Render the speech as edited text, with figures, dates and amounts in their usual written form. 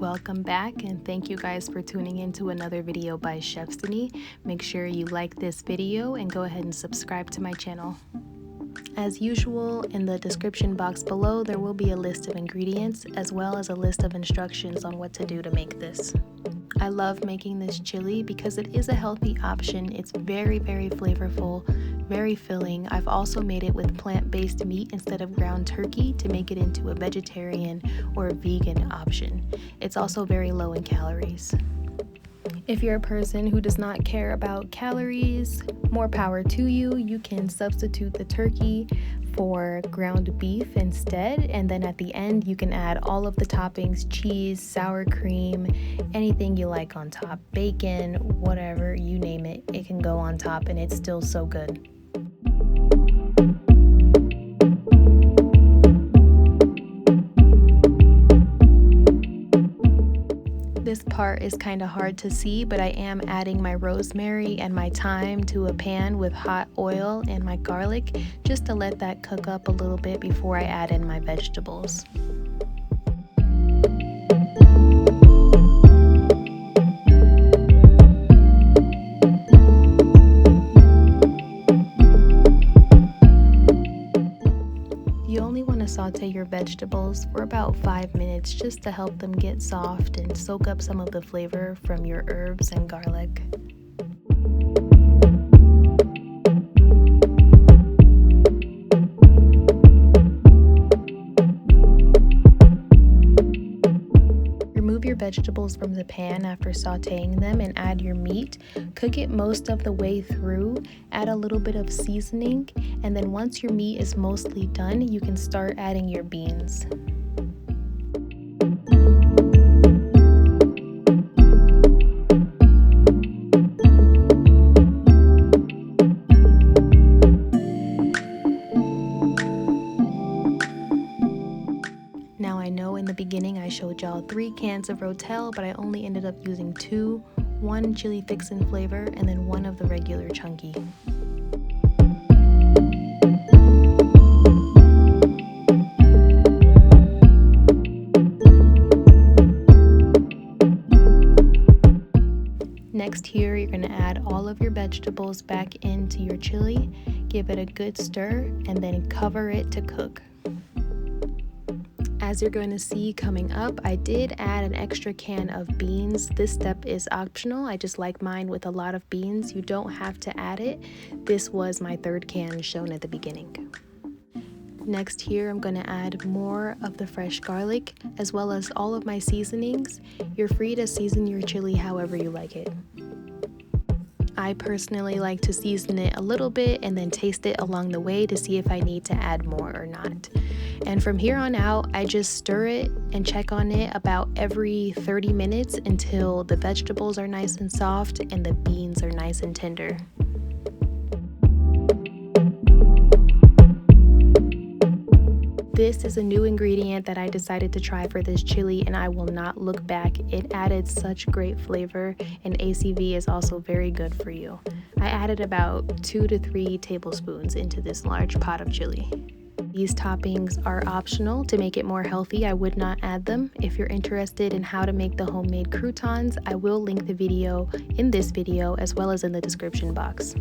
Welcome back, and thank you guys for tuning in to another video by Chefstiny. Make sure you like this video and go ahead and subscribe to my channel. As usual, in the description box below there will be a list of ingredients as well as a list of instructions on what to do to make this. I love making this chili because it is a healthy option. It's very flavorful, very filling. I've also made it with plant-based meat instead of ground turkey to make it into a vegetarian or a vegan option. It's also very low in calories. If you're a person who does not care about calories, more power to you. You can substitute the turkey for ground beef instead, and then at the end you can add all of the toppings: cheese, sour cream, anything you like on top, bacon, whatever, you name it, it can go on top and it's still so good. This part is kind of hard to see, but I am adding my rosemary and my thyme to a pan with hot oil and my garlic just to let that cook up a little bit before I add in my vegetables. Saute your vegetables for about 5 minutes just to help them get soft and soak up some of the flavor from your herbs and garlic. Remove your vegetables from the pan after sauteing them and add your meat. Cook it most of the way through, add a little bit of seasoning, and then once your meat is mostly done, you can start adding your beans. Now I know in the beginning I showed y'all 3 cans of Rotel, but I only ended up using 2, 1 chili Fixin flavor and then 1 of the regular chunky. Next here, you're going to add all of your vegetables back into your chili, give it a good stir, and then cover it to cook. As you're going to see coming up, I did add an extra can of beans. This step is optional. I just like mine with a lot of beans. You don't have to add it. This was my 3rd can shown at the beginning. Next here, I'm going to add more of the fresh garlic as well as all of my seasonings. You're free to season your chili however you like it. I personally like to season it a little bit and then taste it along the way to see if I need to add more or not. And from here on out, I just stir it and check on it about every 30 minutes until the vegetables are nice and soft and the beans are nice and tender. This is a new ingredient that I decided to try for this chili and I will not look back. It added such great flavor and ACV is also very good for you. I added about 2 to 3 tablespoons into this large pot of chili. These toppings are optional. To make it more healthy, I would not add them. If you're interested in how to make the homemade croutons, I will link the video in this video as well as in the description box.